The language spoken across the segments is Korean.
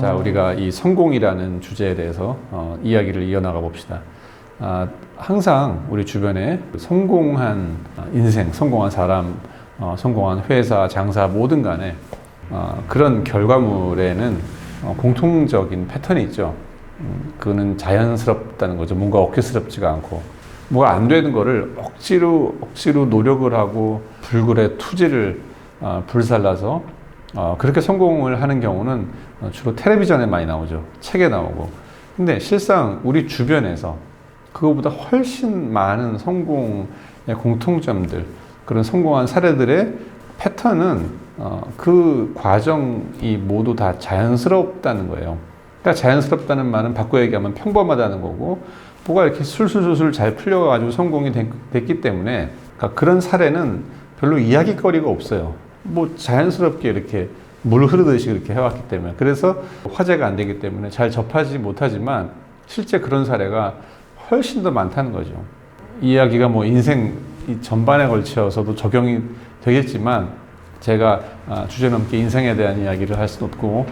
자, 우리가 이 성공이라는 주제에 대해서 이야기를 이어나가 봅시다. 항상 우리 주변에 성공한 인생, 성공한 사람, 성공한 회사, 장사 뭐든 간에 그런 결과물에는 공통적인 패턴이 있죠. 그거는 자연스럽다는 거죠. 뭔가 억지스럽지가 않고 뭐가 안 되는 거를 억지로 노력을 하고 불굴의 투지를 불살라서 그렇게 성공을 하는 경우는 주로 텔레비전에 많이 나오죠. 책에 나오고. 근데 실상 우리 주변에서 그거보다 훨씬 많은 성공의 공통점들, 그런 성공한 사례들의 패턴은 그 과정이 모두 다 자연스럽다는 거예요. 그러니까 자연스럽다는 말은 바꿔 얘기하면 평범하다는 거고, 뭐가 이렇게 술술술술 잘 풀려가지고 성공이 됐기 때문에, 그러니까 그런 사례는 별로 이야기거리가 없어요. 뭐 자연스럽게 이렇게 물 흐르듯이 그렇게 해왔기 때문에. 그래서 화제가 안 되기 때문에 잘 접하지 못하지만 실제 그런 사례가 훨씬 더 많다는 거죠. 이 이야기가 뭐 인생 전반에 걸쳐서도 적용이 되겠지만 제가 주제넘게 인생에 대한 이야기를 할 수는 없고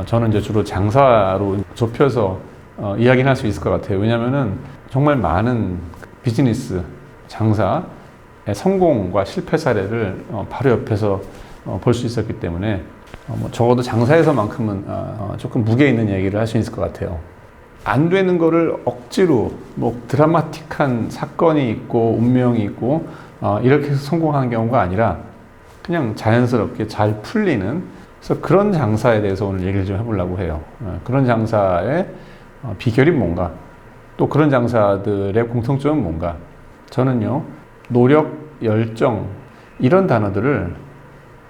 저는 이제 주로 장사로 좁혀서 이야기를 할 수 있을 것 같아요. 왜냐면은 정말 많은 비즈니스, 장사의 성공과 실패 사례를 바로 옆에서 볼 수 있었기 때문에 뭐 적어도 장사에서만큼은 조금 무게 있는 얘기를 할 수 있을 것 같아요. 안 되는 거를 억지로 뭐 드라마틱한 사건이 있고 운명이 있고 이렇게 해서 성공하는 경우가 아니라 그냥 자연스럽게 잘 풀리는, 그래서 그런 장사에 대해서 오늘 얘기를 좀 해보려고 해요. 그런 장사의 비결이 뭔가, 또 그런 장사들의 공통점은 뭔가. 저는요, 노력, 열정 이런 단어들을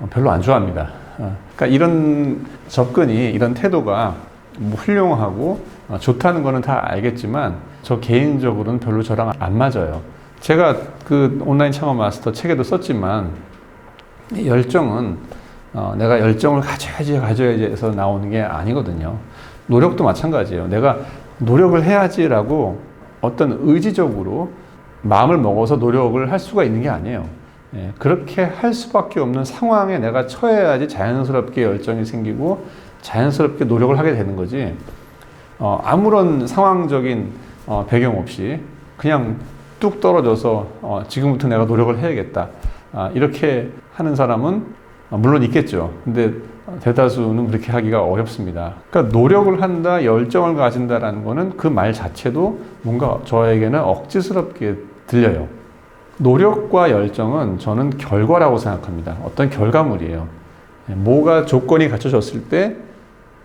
별로 안 좋아합니다. 그러니까 이런 접근이, 이런 태도가 뭐 훌륭하고 좋다는 거는 다 알겠지만 저 개인적으로는 별로 저랑 안 맞아요. 제가 그 온라인 창업 마스터 책에도 썼지만 열정은 내가 열정을 가져야지 해서 나오는 게 아니거든요. 노력도 마찬가지예요. 내가 노력을 해야지라고 어떤 의지적으로 마음을 먹어서 노력을 할 수가 있는 게 아니에요. 그렇게 할 수밖에 없는 상황에 내가 처해야지 자연스럽게 열정이 생기고 자연스럽게 노력을 하게 되는 거지. 아무런 상황적인 배경 없이 그냥 뚝 떨어져서 지금부터 내가 노력을 해야겠다. 이렇게 하는 사람은 물론 있겠죠. 근데 대다수는 그렇게 하기가 어렵습니다. 그러니까 노력을 한다, 열정을 가진다라는 거는 그 말 자체도 뭔가 저에게는 억지스럽게 들려요. 노력과 열정은 저는 결과라고 생각합니다. 어떤 결과물이에요. 뭐가 조건이 갖춰졌을 때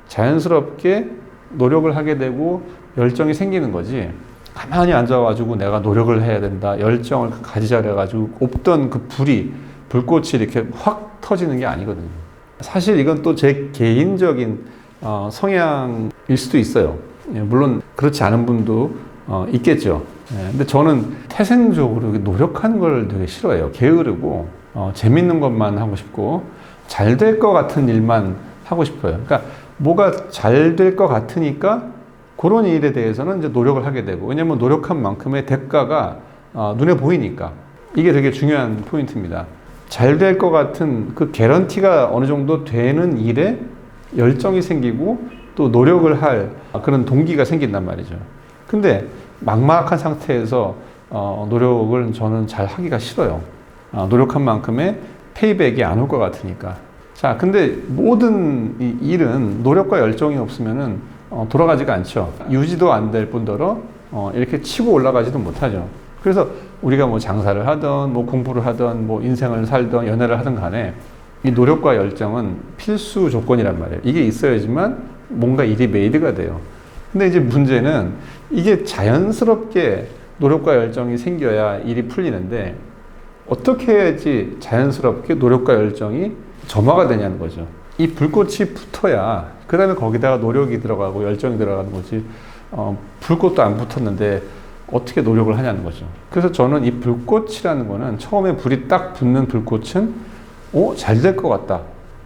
자연스럽게 노력을 하게 되고 열정이 생기는 거지, 가만히 앉아가지고 내가 노력을 해야 된다, 열정을 가지자 그래가지고 없던 그 불꽃이 이렇게 확 터지는 게 아니거든요. 사실 이건 또 제 개인적인 성향일 수도 있어요. 물론 그렇지 않은 분도 있겠죠. 근데 저는 태생적으로 노력하는 걸 되게 싫어해요. 게으르고 재밌는 것만 하고 싶고 잘 될 것 같은 일만 하고 싶어요. 그러니까 뭐가 잘 될 것 같으니까 그런 일에 대해서는 이제 노력을 하게 되고, 왜냐면 노력한 만큼의 대가가 눈에 보이니까. 이게 되게 중요한 포인트입니다. 잘 될 것 같은 그 개런티가 어느 정도 되는 일에 열정이 생기고 또 노력을 할 그런 동기가 생긴단 말이죠. 근데 막막한 상태에서 노력을 저는 잘 하기가 싫어요. 노력한 만큼의 페이백이 안 올 것 같으니까. 자, 근데 모든 이 일은 노력과 열정이 없으면은 돌아가지가 않죠. 유지도 안 될 뿐더러 이렇게 치고 올라가지도 못하죠. 그래서 우리가 뭐 장사를 하든 뭐 공부를 하든 뭐 인생을 살든 연애를 하든 간에 이 노력과 열정은 필수 조건이란 말이에요. 이게 있어야지만 뭔가 일이 메이드가 돼요. 근데 이제 문제는 이게 자연스럽게 노력과 열정이 생겨야 일이 풀리는데 어떻게 해야지 자연스럽게 노력과 열정이 점화가 되냐는 거죠. 이 불꽃이 붙어야 그 다음에 거기다가 노력이 들어가고 열정이 들어가는 거지, 불꽃도 안 붙었는데 어떻게 노력을 하냐는 거죠. 그래서 저는 이 불꽃이라는 거는 처음에 불이 딱 붙는 불꽃은 잘 될 것 같다,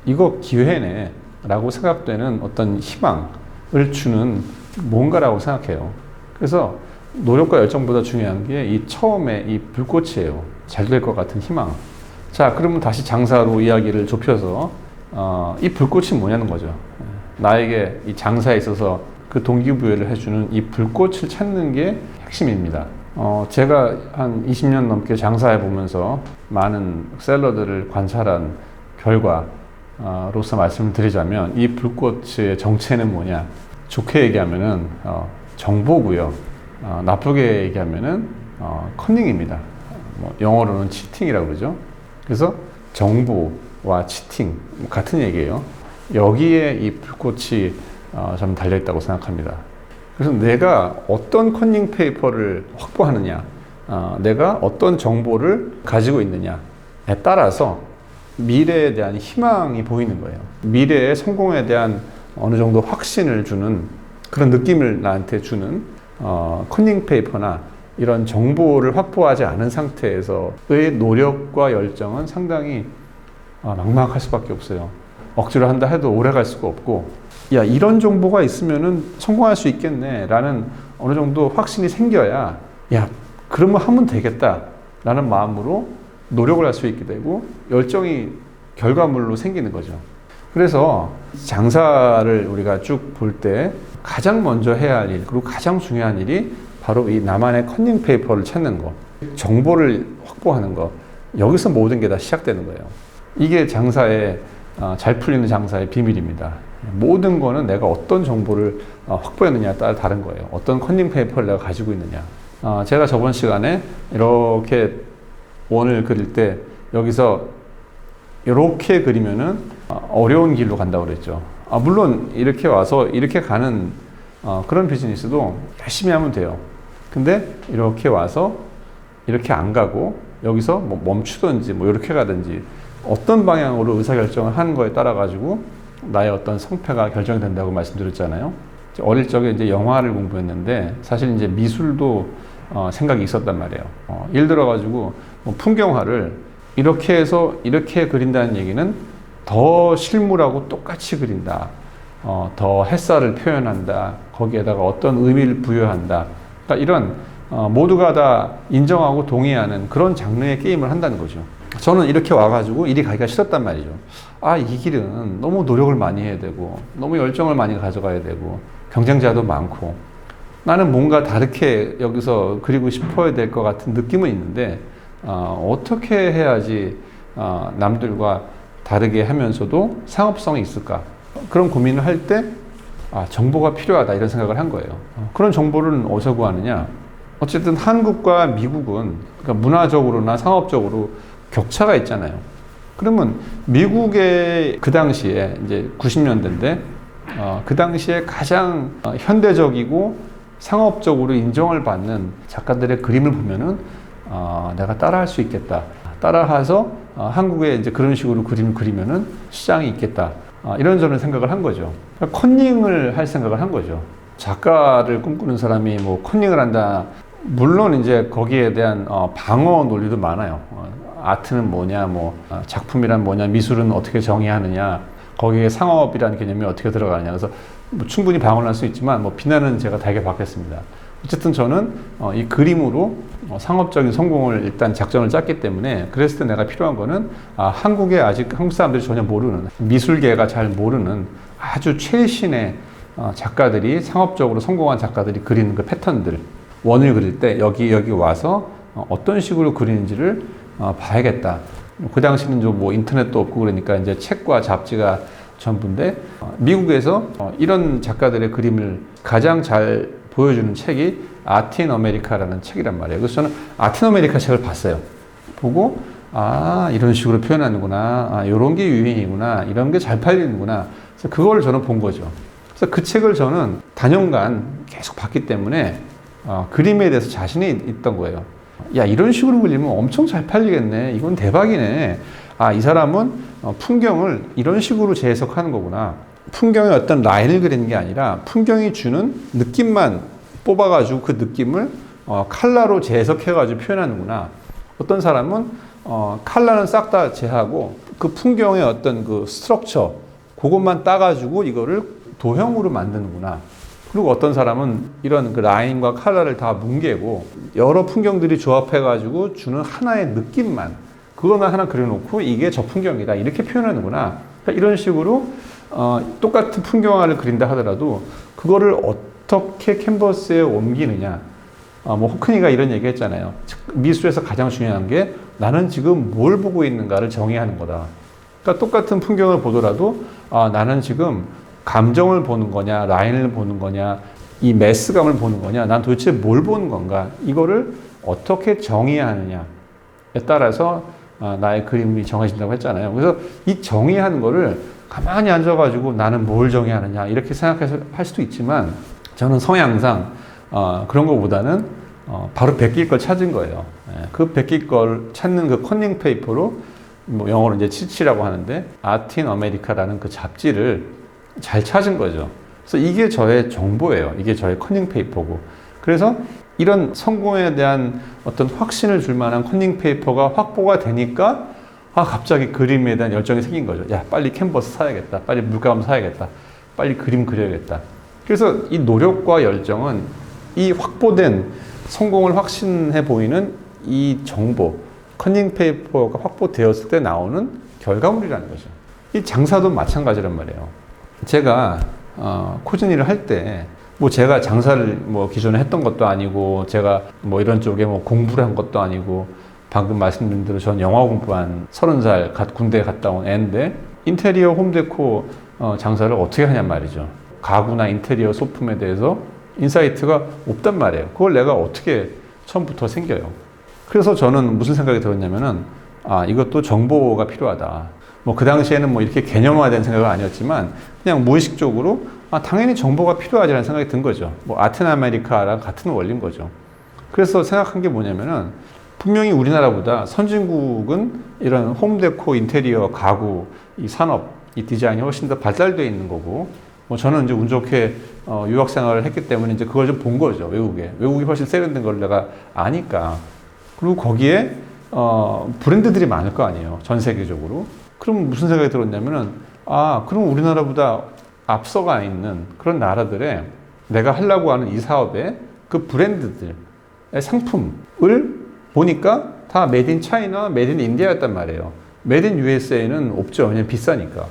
이거 기회네 라고 생각되는 어떤 희망을 주는 뭔가라고 생각해요. 그래서 노력과 열정보다 중요한 게 이 처음에 이 불꽃이에요. 잘 될 것 같은 희망. 자, 그러면 다시 장사로 이야기를 좁혀서 이 불꽃이 뭐냐는 거죠. 나에게 이 장사에 있어서 그 동기부여를 해주는 이 불꽃을 찾는 게 핵심입니다. 제가 한 20년 넘게 장사해 보면서 많은 셀러들을 관찰한 결과로서 말씀을 드리자면 이 불꽃의 정체는 뭐냐? 좋게 얘기하면은 정보고요. 나쁘게 얘기하면은 커닝입니다. 뭐 영어로는 치팅이라고 그러죠. 그래서 정보와 치팅 같은 얘기예요. 여기에 이 불꽃이 좀 달려있다고 생각합니다. 그래서 내가 어떤 커닝 페이퍼를 확보하느냐, 내가 어떤 정보를 가지고 있느냐에 따라서 미래에 대한 희망이 보이는 거예요. 미래의 성공에 대한 어느 정도 확신을 주는 그런 느낌을 나한테 주는 커닝 페이퍼나 이런 정보를 확보하지 않은 상태에서의 노력과 열정은 상당히 막막할 수밖에 없어요. 억지로 한다 해도 오래 갈 수가 없고, 야, 이런 정보가 있으면은 성공할 수 있겠네 라는 어느 정도 확신이 생겨야, 야, 그러면 하면 되겠다 라는 마음으로 노력을 할 수 있게 되고 열정이 결과물로 생기는 거죠. 그래서 장사를 우리가 쭉 볼 때 가장 먼저 해야 할 일, 그리고 가장 중요한 일이 바로 이 나만의 커닝 페이퍼를 찾는 거, 정보를 확보하는 거, 여기서 모든 게 다 시작되는 거예요. 이게 장사의 잘 풀리는 장사의 비밀입니다. 모든 거는 내가 어떤 정보를 확보했느냐에 따라 다른 거예요. 어떤 커닝 페이퍼를 내가 가지고 있느냐. 제가 저번 시간에 이렇게 원을 그릴 때 여기서 이렇게 그리면은 어려운 길로 간다고 그랬죠. 물론 이렇게 와서 이렇게 가는 그런 비즈니스도 열심히 하면 돼요. 근데 이렇게 와서 이렇게 안 가고 여기서 뭐 멈추든지 뭐 이렇게 가든지 어떤 방향으로 의사결정을 하는 거에 따라 가지고 나의 어떤 성패가 결정이 된다고 말씀드렸잖아요. 어릴 적에 이제 영화를 공부했는데 사실 이제 미술도 생각이 있었단 말이에요. 예를 들어 가지고 뭐 풍경화를 이렇게 해서 이렇게 그린다는 얘기는 더 실물하고 똑같이 그린다. 더 햇살을 표현한다. 거기에다가 어떤 의미를 부여한다. 그러니까 이런 모두가 다 인정하고 동의하는 그런 장르의 게임을 한다는 거죠. 저는 이렇게 와가지고 이리 가기가 싫었단 말이죠. 이 길은 너무 노력을 많이 해야 되고 너무 열정을 많이 가져가야 되고 경쟁자도 많고 나는 뭔가 다르게 여기서 그리고 싶어야 될 것 같은 느낌은 있는데 어떻게 해야지 남들과 다르게 하면서도 상업성이 있을까? 그런 고민을 할 때 정보가 필요하다 이런 생각을 한 거예요. 그런 정보를 어디서 구하느냐? 어쨌든 한국과 미국은 그러니까 문화적으로나 상업적으로 격차가 있잖아요. 그러면 미국의 그 당시에 이제 90년대인데 그 당시에 가장 현대적이고 상업적으로 인정을 받는 작가들의 그림을 보면은 내가 따라할 수 있겠다. 따라해서 한국에 이제 그런 식으로 그림을 그리면은 시장이 있겠다. 이런 저는 생각을 한 거죠. 컨닝을 할 생각을 한 거죠. 작가를 꿈꾸는 사람이 뭐 컨닝을 한다. 물론 이제 거기에 대한 방어 논리도 많아요. 아트는 뭐냐, 뭐 작품이란 뭐냐, 미술은 어떻게 정의하느냐, 거기에 상업이라는 개념이 어떻게 들어가느냐. 그래서 뭐 충분히 방어를 할 수 있지만 뭐 비난은 제가 달게 받겠습니다. 어쨌든 저는 이 그림으로 상업적인 성공을 일단 작전을 짰기 때문에 그랬을 때 내가 필요한 거는 한국에 아직 한국 사람들이 전혀 모르는 미술계가 잘 모르는 아주 최신의 작가들이 상업적으로 성공한 작가들이 그리는 그 패턴들 원을 그릴 때 여기 와서 어떤 식으로 그리는지를 봐야겠다. 그 당시는 좀 뭐 인터넷도 없고 그러니까 이제 책과 잡지가 전부인데 미국에서 이런 작가들의 그림을 가장 잘 보여주는 책이 아틴 아메리카라는 책이란 말이에요. 그래서 저는 아틴 아메리카 책을 봤어요. 보고 이런 식으로 표현하는구나. 이런 게 유행이구나. 이런 게 잘 팔리는구나. 그래서 그걸 저는 본 거죠. 그래서 그 책을 저는 단연간 계속 봤기 때문에 그림에 대해서 자신이 있던 거예요. 야, 이런 식으로 그리면 엄청 잘 팔리겠네. 이건 대박이네. 이 사람은 풍경을 이런 식으로 재해석하는 거구나. 풍경의 어떤 라인을 그리는 게 아니라 풍경이 주는 느낌만 뽑아가지고 그 느낌을 컬러로 재해석해가지고 표현하는구나. 어떤 사람은 컬러는 싹 다 제하고 그 풍경의 어떤 그 스트럭처 그것만 따가지고 이거를 도형으로 만드는구나. 그리고 어떤 사람은 이런 그 라인과 컬러를 다 뭉개고 여러 풍경들이 조합해가지고 주는 하나의 느낌만 그거나 하나 그려놓고 이게 저 풍경이다 이렇게 표현하는구나. 그러니까 이런 식으로 똑같은 풍경화를 그린다 하더라도 그거를 어떻게 캔버스에 옮기느냐. 뭐 호크니가 이런 얘기 했잖아요. 미술에서 가장 중요한 게 나는 지금 뭘 보고 있는가를 정의하는 거다. 그러니까 똑같은 풍경을 보더라도 나는 지금 감정을 보는 거냐, 라인을 보는 거냐, 이 매스감을 보는 거냐, 난 도대체 뭘 보는 건가, 이거를 어떻게 정의하느냐에 따라서 나의 그림이 정해진다고 했잖아요. 그래서 이 정의하는 거를 가만히 앉아가지고 나는 뭘 정의하느냐 이렇게 생각해서 할 수도 있지만 저는 성향상 그런 것보다는 바로 베낄 걸 찾은 거예요. 그 베낄 걸 찾는 그 커닝 페이퍼로 뭐 영어로 이제 치치라고 하는데 아트 인 아메리카라는 그 잡지를 잘 찾은 거죠. 그래서 이게 저의 정보예요. 이게 저의 커닝 페이퍼고. 그래서 이런 성공에 대한 어떤 확신을 줄 만한 커닝 페이퍼가 확보가 되니까 갑자기 그림에 대한 열정이 생긴 거죠. 야, 빨리 캔버스 사야겠다. 빨리 물감 사야겠다. 빨리 그림 그려야겠다. 그래서 이 노력과 열정은 이 확보된 성공을 확신해 보이는 이 정보, 커닝 페이퍼가 확보되었을 때 나오는 결과물이라는 거죠. 이 장사도 마찬가지란 말이에요. 제가 코즈니를 할 때 뭐 제가 장사를 뭐 기존에 했던 것도 아니고 제가 뭐 이런 쪽에 뭐 공부를 한 것도 아니고 방금 말씀드린 대로 전 영화 공부한 30살 군대 갔다 온 애인데 인테리어 홈데코 장사를 어떻게 하냔 말이죠. 가구나 인테리어 소품에 대해서 인사이트가 없단 말이에요. 그걸 내가 어떻게 처음부터 생겨요. 그래서 저는 무슨 생각이 들었냐면은 이것도 정보가 필요하다. 뭐 그 당시에는 뭐 이렇게 개념화된 생각은 아니었지만 그냥 무의식적으로 당연히 정보가 필요하지라는 생각이 든 거죠. 뭐 아트 인 아메리카랑 같은 원리인 거죠. 그래서 생각한 게 뭐냐면은 분명히 우리나라보다 선진국은 이런 홈데코, 인테리어, 가구, 이 산업, 이 디자인이 훨씬 더 발달되어 있는 거고, 뭐 저는 이제 운 좋게 유학 생활을 했기 때문에 이제 그걸 좀 본 거죠. 외국이 훨씬 세련된 걸 내가 아니까. 그리고 거기에 브랜드들이 많을 거 아니에요. 전 세계적으로. 그럼 무슨 생각이 들었냐면은 그럼 우리나라보다 앞서가 있는 그런 나라들의 내가 하려고 하는 이 사업에 그 브랜드들의 상품을 보니까 다 메이드 인 차이나, 메이드 인 인디아였단 말이에요. 메이드 인 USA는 없죠. 왜냐면 비싸니까.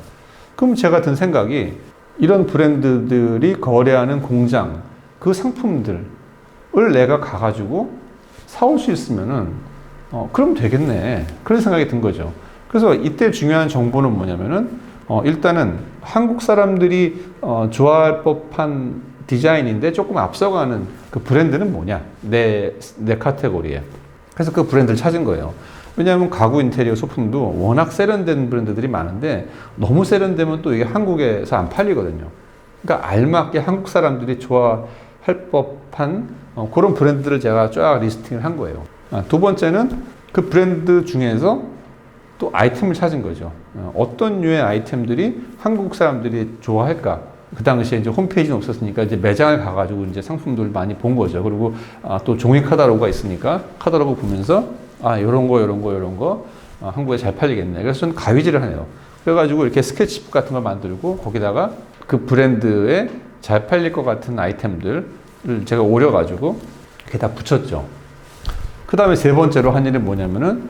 그럼 제가 든 생각이 이런 브랜드들이 거래하는 공장, 그 상품들을 내가 가가지고 사올 수 있으면은, 그럼 되겠네. 그런 생각이 든 거죠. 그래서 이때 중요한 정보는 뭐냐면은, 일단은 한국 사람들이 좋아할 법한 디자인인데 조금 앞서가는 그 브랜드는 뭐냐? 내 카테고리에. 그래서 그 브랜드를 찾은 거예요. 왜냐하면 가구 인테리어 소품도 워낙 세련된 브랜드들이 많은데 너무 세련되면 또 이게 한국에서 안 팔리거든요. 그러니까 알맞게 한국 사람들이 좋아할 법한 그런 브랜드를 제가 쫙 리스팅을 한 거예요. 두 번째는 그 브랜드 중에서 또 아이템을 찾은 거죠. 어떤 류의 아이템들이 한국 사람들이 좋아할까? 그 당시에 이제 홈페이지는 없었으니까 이제 매장을 가가지고 이제 상품들을 많이 본 거죠. 그리고 또 종이 카탈로그가 있으니까 카탈로그 보면서 요런 거 한국에 잘 팔리겠네. 그래서 저는 가위질을 하네요. 그래가지고 이렇게 스케치북 같은 걸 만들고 거기다가 그 브랜드에 잘 팔릴 것 같은 아이템들을 제가 오려가지고 이렇게 다 붙였죠. 그 다음에 세 번째로 한 일이 뭐냐면은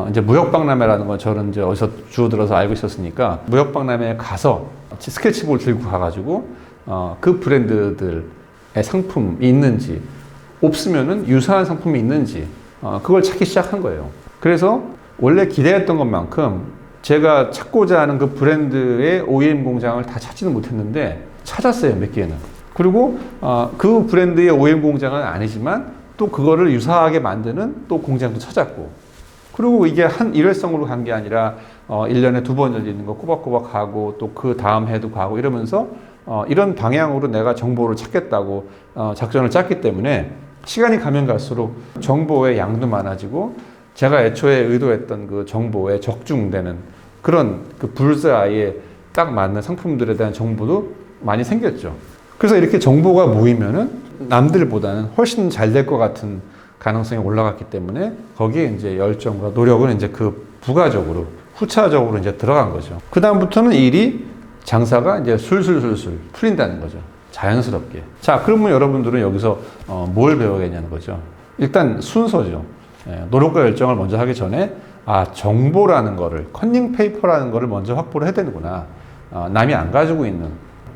이제 무역박람회라는 건 저는 이제 어디서 주워들어서 알고 있었으니까 무역박람회에 가서 스케치북을 들고 가가지고 그 브랜드들의 상품이 있는지 없으면은 유사한 상품이 있는지 그걸 찾기 시작한 거예요. 그래서 원래 기대했던 것만큼 제가 찾고자 하는 그 브랜드의 OEM 공장을 다 찾지는 못했는데 찾았어요, 몇 개는. 그리고 그 브랜드의 OEM 공장은 아니지만 또 그거를 유사하게 만드는 또 공장도 찾았고, 그리고 이게 한 일회성으로 간 게 아니라 1년에 2번 열리는 거 꼬박꼬박 가고 또 그 다음 해도 가고 이러면서 이런 방향으로 내가 정보를 찾겠다고 작전을 짰기 때문에 시간이 가면 갈수록 정보의 양도 많아지고 제가 애초에 의도했던 그 정보에 적중되는 그런 그 불스아이에 딱 맞는 상품들에 대한 정보도 많이 생겼죠. 그래서 이렇게 정보가 모이면은 남들보다는 훨씬 잘 될 것 같은 가능성이 올라갔기 때문에 거기에 이제 열정과 노력은 이제 그 부가적으로 후차적으로 이제 들어간 거죠. 그 다음부터는 장사가 이제 술술술술 풀린다는 거죠. 자연스럽게. 자, 그러면 여러분들은 여기서 뭘 배우겠냐는 거죠. 일단 순서죠. 노력과 열정을 먼저 하기 전에 정보라는 거를, 컨닝 페이퍼라는 거를 먼저 확보를 해야 되는구나. 남이 안 가지고 있는,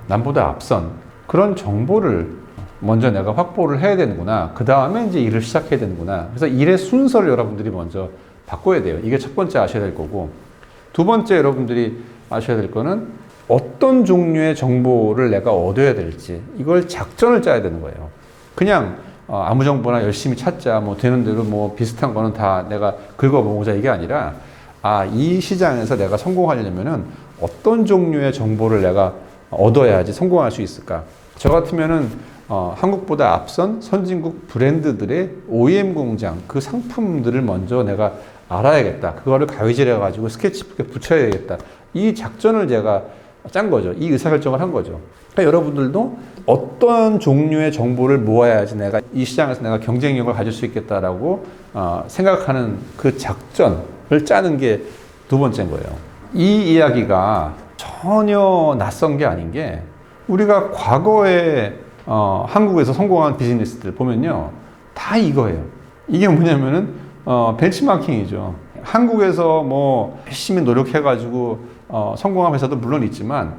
남보다 앞선 그런 정보를 먼저 내가 확보를 해야 되는구나. 그 다음에 이제 일을 시작해야 되는구나. 그래서 일의 순서를 여러분들이 먼저 바꿔야 돼요. 이게 첫 번째 아셔야 될 거고, 두 번째 여러분들이 아셔야 될 거는 어떤 종류의 정보를 내가 얻어야 될지, 이걸 작전을 짜야 되는 거예요. 그냥 아무 정보나 열심히 찾자, 뭐 되는 대로 뭐 비슷한 거는 다 내가 긁어보자, 이게 아니라 이 시장에서 내가 성공하려면은 어떤 종류의 정보를 내가 얻어야지 성공할 수 있을까. 저 같으면은 한국보다 앞선 선진국 브랜드들의 OEM 공장, 그 상품들을 먼저 내가 알아야겠다. 그거를 가위질해 가지고 스케치북에 붙여야겠다. 이 작전을 제가 짠 거죠. 이 의사결정을 한 거죠. 그러니까 여러분들도 어떤 종류의 정보를 모아야지 내가 이 시장에서 내가 경쟁력을 가질 수 있겠다라고 생각하는 그 작전을 짜는 게 두 번째인 거예요. 이 이야기가 전혀 낯선 게 아닌 게, 우리가 과거에 한국에서 성공한 비즈니스들 보면요, 다 이거예요. 이게 뭐냐면은 벤치마킹이죠. 한국에서 뭐 열심히 노력해가지고 성공한 회사도 물론 있지만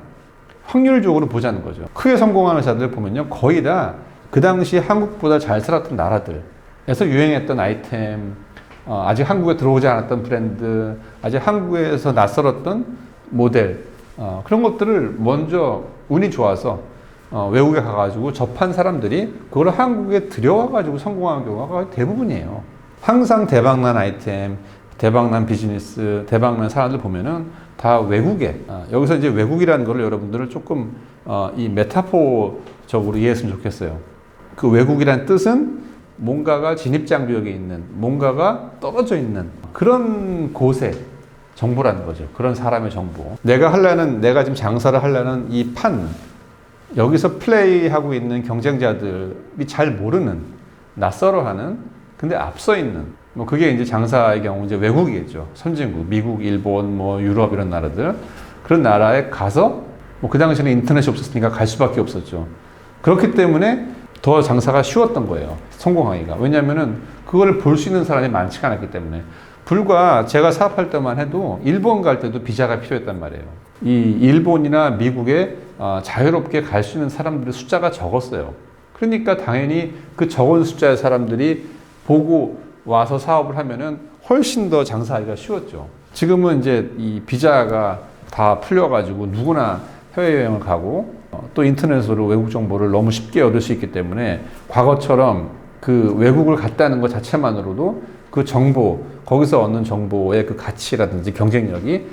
확률적으로 보자는 거죠. 크게 성공한 회사들 보면요, 거의 다 그 당시 한국보다 잘 살았던 나라들에서 유행했던 아이템, 아직 한국에 들어오지 않았던 브랜드, 아직 한국에서 낯설었던 모델, 그런 것들을 먼저 운이 좋아서 외국에 가가지고 접한 사람들이 그걸 한국에 들여와가지고 성공한 경우가 대부분이에요. 항상 대박난 아이템, 대박난 비즈니스, 대박난 사람들 보면은 다 외국에, 여기서 이제 외국이라는 걸 여러분들을 조금 이 메타포적으로 이해했으면 좋겠어요. 그 외국이란 뜻은 뭔가가 진입장벽에 있는, 뭔가가 떨어져 있는 그런 곳의 정보라는 거죠. 그런 사람의 정보. 내가 지금 장사를 하려는 이 판, 여기서 플레이하고 있는 경쟁자들이 잘 모르는, 낯설어하는, 근데 앞서 있는, 뭐 그게 이제 장사의 경우 이제 외국이겠죠. 선진국, 미국, 일본, 뭐 유럽 이런 나라들, 그런 나라에 가서 뭐 그 당시에는 인터넷이 없었으니까 갈 수밖에 없었죠. 그렇기 때문에 더 장사가 쉬웠던 거예요. 성공하기가. 왜냐하면은 그걸 볼 수 있는 사람이 많지가 않았기 때문에. 불과 제가 사업할 때만 해도 일본 갈 때도 비자가 필요했단 말이에요. 이 일본이나 미국에 자유롭게 갈 수 있는 사람들의 숫자가 적었어요. 그러니까 당연히 그 적은 숫자의 사람들이 보고 와서 사업을 하면은 훨씬 더 장사하기가 쉬웠죠. 지금은 이제 이 비자가 다 풀려가지고 누구나 해외여행을 가고 또 인터넷으로 외국 정보를 너무 쉽게 얻을 수 있기 때문에, 과거처럼 그 외국을 갔다는 것 자체만으로도 그 정보, 거기서 얻는 정보의 그 가치라든지 경쟁력이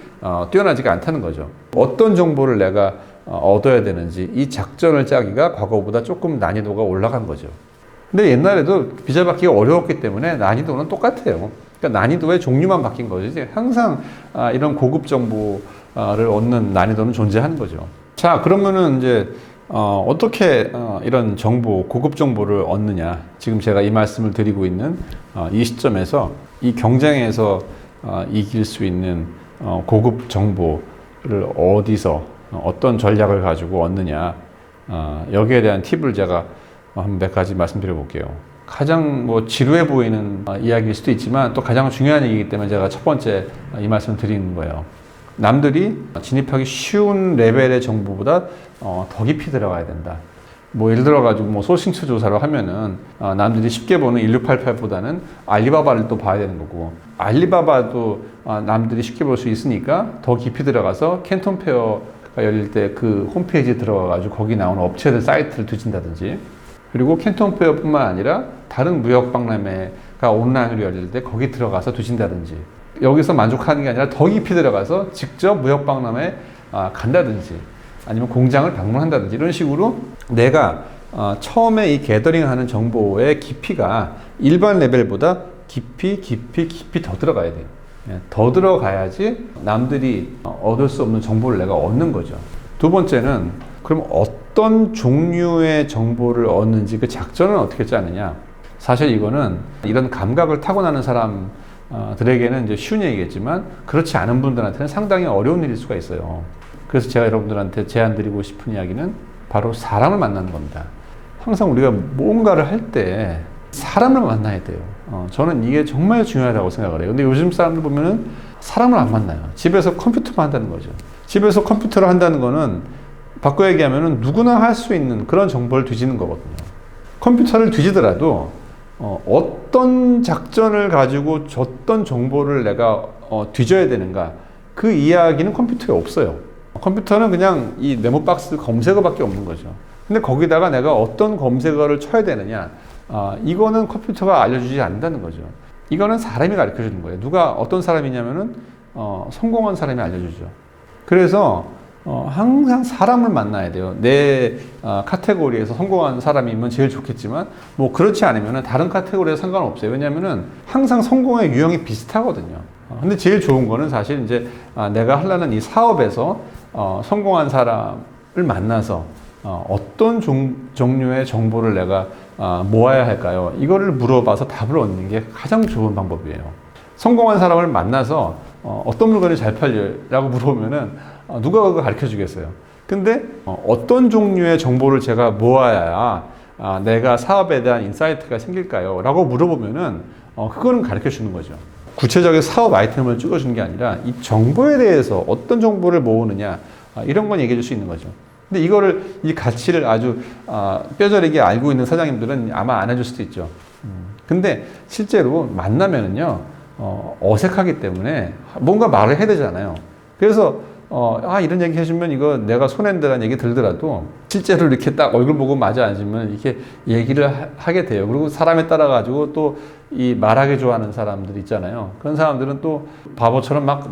뛰어나지가 않다는 거죠. 어떤 정보를 내가 얻어야 되는지 이 작전을 짜기가 과거보다 조금 난이도가 올라간 거죠. 근데 옛날에도 비자 받기가 어려웠기 때문에 난이도는 똑같아요. 그러니까 난이도의 종류만 바뀐 거죠. 이제 항상 이런 고급 정보를 얻는 난이도는 존재하는 거죠. 자, 그러면은 이제 어떻게 이런 정보, 고급 정보를 얻느냐. 지금 제가 이 말씀을 드리고 있는 이 시점에서 이 경쟁에서 이길 수 있는 고급 정보를 어디서 어떤 전략을 가지고 얻느냐. 여기에 대한 팁을 제가 한 몇 가지 말씀드려 볼게요. 가장 뭐 지루해 보이는 이야기일 수도 있지만 또 가장 중요한 얘기이기 때문에 제가 첫 번째 이 말씀을 드리는 거예요. 남들이 진입하기 쉬운 레벨의 정보보다 더 깊이 들어가야 된다. 뭐 예를 들어 가지고 뭐 소싱처 조사를 하면은 남들이 쉽게 보는 1688보다는 알리바바를 또 봐야 되는 거고, 알리바바도 남들이 쉽게 볼 수 있으니까 더 깊이 들어가서 캔톤 페어가 열릴 때 그 홈페이지에 들어가 가지고 거기 나오는 업체들 사이트를 뒤진다든지, 그리고 캔톤 페어뿐만 아니라 다른 무역 박람회가 온라인으로 열릴 때 거기 들어가서 뒤진다든지, 여기서 만족하는 게 아니라 더 깊이 들어가서 직접 무역 박람회에 간다든지, 아니면 공장을 방문한다든지, 이런 식으로 내가 처음에 이 게더링하는 정보의 깊이가 일반 레벨보다 깊이 더 들어가야 돼요. 더 들어가야지 남들이 얻을 수 없는 정보를 내가 얻는 거죠. 두 번째는, 그럼 어떤 종류의 정보를 얻는지 그 작전은 어떻게 짜느냐. 사실 이거는 이런 감각을 타고나는 사람들에게는 이제 쉬운 얘기겠지만, 그렇지 않은 분들한테는 상당히 어려운 일일 수가 있어요. 그래서 제가 여러분들한테 제안드리고 싶은 이야기는 바로 사람을 만나는 겁니다. 항상 우리가 뭔가를 할 때 사람을 만나야 돼요. 저는 이게 정말 중요하다고 생각을 해요. 근데 요즘 사람들 보면은 사람을 안 만나요. 집에서 컴퓨터만 한다는 거죠. 집에서 컴퓨터를 한다는 거는 바꿔 얘기하면은 누구나 할 수 있는 그런 정보를 뒤지는 거거든요. 컴퓨터를 뒤지더라도 어떤 작전을 가지고 어떤 정보를 내가 뒤져야 되는가, 그 이야기는 컴퓨터에 없어요. 컴퓨터는 그냥 이 네모박스 검색어밖에 없는 거죠. 근데 거기다가 내가 어떤 검색어를 쳐야 되느냐, 이거는 컴퓨터가 알려주지 않는다는 거죠. 이거는 사람이 가르쳐 주는 거예요. 누가 어떤 사람이냐면은 성공한 사람이 알려주죠. 그래서 항상 사람을 만나야 돼요. 내 카테고리에서 성공한 사람이면 제일 좋겠지만, 뭐 그렇지 않으면 다른 카테고리에 상관없어요. 왜냐면은 항상 성공의 유형이 비슷하거든요. 근데 제일 좋은 거는 사실 이제 내가 하려는 이 사업에서 성공한 사람을 만나서 어떤 종류의 정보를 내가 모아야 할까요? 이거를 물어봐서 답을 얻는 게 가장 좋은 방법이에요. 성공한 사람을 만나서 어떤 물건이 잘 팔려라고 물어보면은 누가 그거 가르쳐 주겠어요. 근데 어떤 종류의 정보를 제가 모아야 내가 사업에 대한 인사이트가 생길까요? 라고 물어보면은 그거는 가르쳐 주는 거죠. 구체적인 사업 아이템을 찍어주는 게 아니라 이 정보에 대해서 어떤 정보를 모으느냐, 이런 건 얘기해 줄 수 있는 거죠. 근데 이거를, 이 가치를 아주 뼈저리게 알고 있는 사장님들은 아마 안 해줄 수도 있죠. 근데 실제로 만나면은요, 어색하기 때문에 뭔가 말을 해야 되잖아요. 그래서 이런 얘기 해주면 이거 내가 손해낸다는 얘기 들더라도 실제로 이렇게 딱 얼굴 보고 마주 앉으면 이렇게 얘기를 하게 돼요. 그리고 사람에 따라 가지고 또 이 말하기 좋아하는 사람들 있잖아요. 그런 사람들은 또 바보처럼 막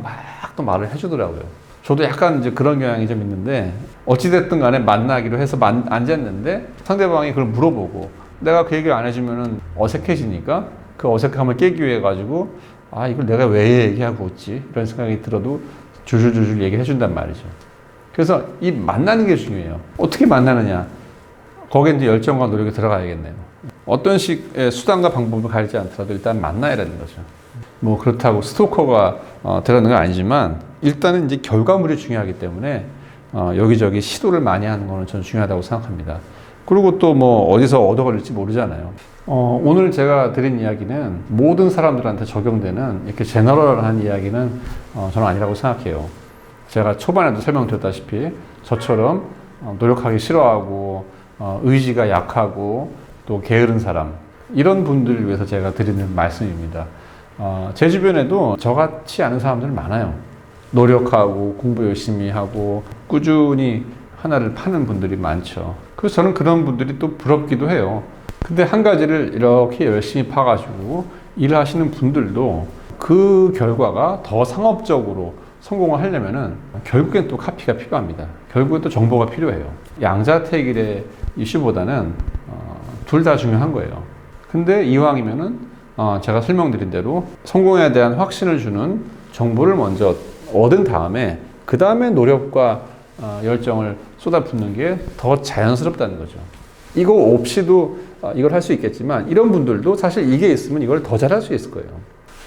또 말을 해주더라고요. 저도 약간 이제 그런 경향이 좀 있는데, 어찌됐든 간에 만나기로 해서 앉았는데 상대방이 그걸 물어보고 내가 그 얘기를 안 해주면은 어색해지니까 그 어색함을 깨기 위해 가지고 이걸 내가 왜 얘기하고 있지? 이런 생각이 들어도 줄줄줄줄 얘기를 해준단 말이죠. 그래서 이 만나는 게 중요해요. 어떻게 만나느냐? 거기에 이제 열정과 노력이 들어가야겠네요. 어떤 식의 수단과 방법을 가리지 않더라도 일단 만나야 되는 거죠. 뭐 그렇다고 스토커가 들어가는 건 아니지만, 일단은 이제 결과물이 중요하기 때문에 여기저기 시도를 많이 하는 거는 저는 중요하다고 생각합니다. 그리고 또 뭐 어디서 얻어 걸릴지 모르잖아요. 오늘 제가 드린 이야기는 모든 사람들한테 적용되는 이렇게 제너럴한 이야기는 저는 아니라고 생각해요. 제가 초반에도 설명드렸다시피 저처럼 노력하기 싫어하고 의지가 약하고 또 게으른 사람, 이런 분들을 위해서 제가 드리는 말씀입니다. 제 주변에도 저같지 않은 사람들 많아요. 노력하고 공부 열심히 하고 꾸준히 하나를 파는 분들이 많죠. 그래서 저는 그런 분들이 또 부럽기도 해요. 근데 한 가지를 이렇게 열심히 파가지고 일하시는 분들도 그 결과가 더 상업적으로 성공을 하려면은 결국엔 또 카피가 필요합니다. 결국엔 또 정보가 필요해요. 양자택일의 이슈보다는 둘 다 중요한 거예요. 근데 이왕이면은 제가 설명드린 대로 성공에 대한 확신을 주는 정보를 먼저 얻은 다음에 그 다음에 노력과 열정을 쏟아붓는 게 더 자연스럽다는 거죠. 이거 없이도 이걸 할 수 있겠지만, 이런 분들도 사실 이게 있으면 이걸 더 잘할 수 있을 거예요.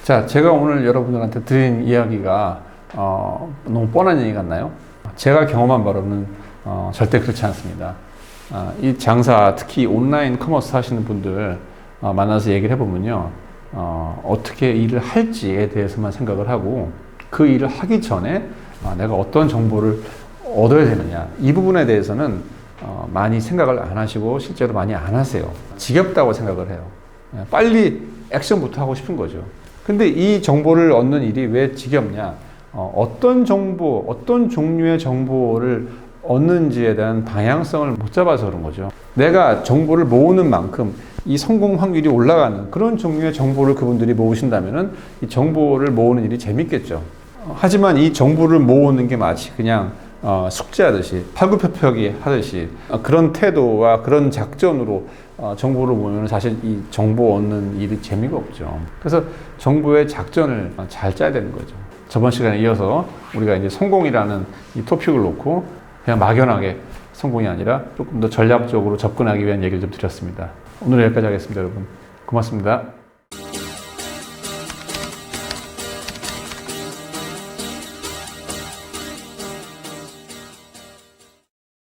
자, 제가 오늘 여러분들한테 드린 이야기가 너무 뻔한 얘기 같나요? 제가 경험한 바로는 절대 그렇지 않습니다. 이 장사, 특히 온라인 커머스 하시는 분들 만나서 얘기를 해보면요, 어떻게 일을 할지에 대해서만 생각을 하고, 그 일을 하기 전에 내가 어떤 정보를 얻어야 되느냐, 이 부분에 대해서는 많이 생각을 안 하시고 실제로 많이 안 하세요. 지겹다고 생각을 해요. 빨리 액션부터 하고 싶은 거죠. 근데 이 정보를 얻는 일이 왜 지겹냐? 어떤 정보, 어떤 종류의 정보를 얻는지에 대한 방향성을 못 잡아서 그런 거죠. 내가 정보를 모으는 만큼 이 성공 확률이 올라가는 그런 종류의 정보를 그분들이 모으신다면은 이 정보를 모으는 일이 재밌겠죠. 하지만 이 정보를 모으는 게 마치 그냥 숙제하듯이 팔굽혀펴기 하듯이 그런 태도와 그런 작전으로 정보를 모으면 사실 이 정보 얻는 일이 재미가 없죠. 그래서 정보의 작전을 잘 짜야 되는 거죠. 저번 시간에 이어서 우리가 이제 성공이라는 이 토픽을 놓고 그냥 막연하게 성공이 아니라 조금 더 전략적으로 접근하기 위한 얘기를 좀 드렸습니다. 오늘 여기까지 하겠습니다, 여러분. 고맙습니다.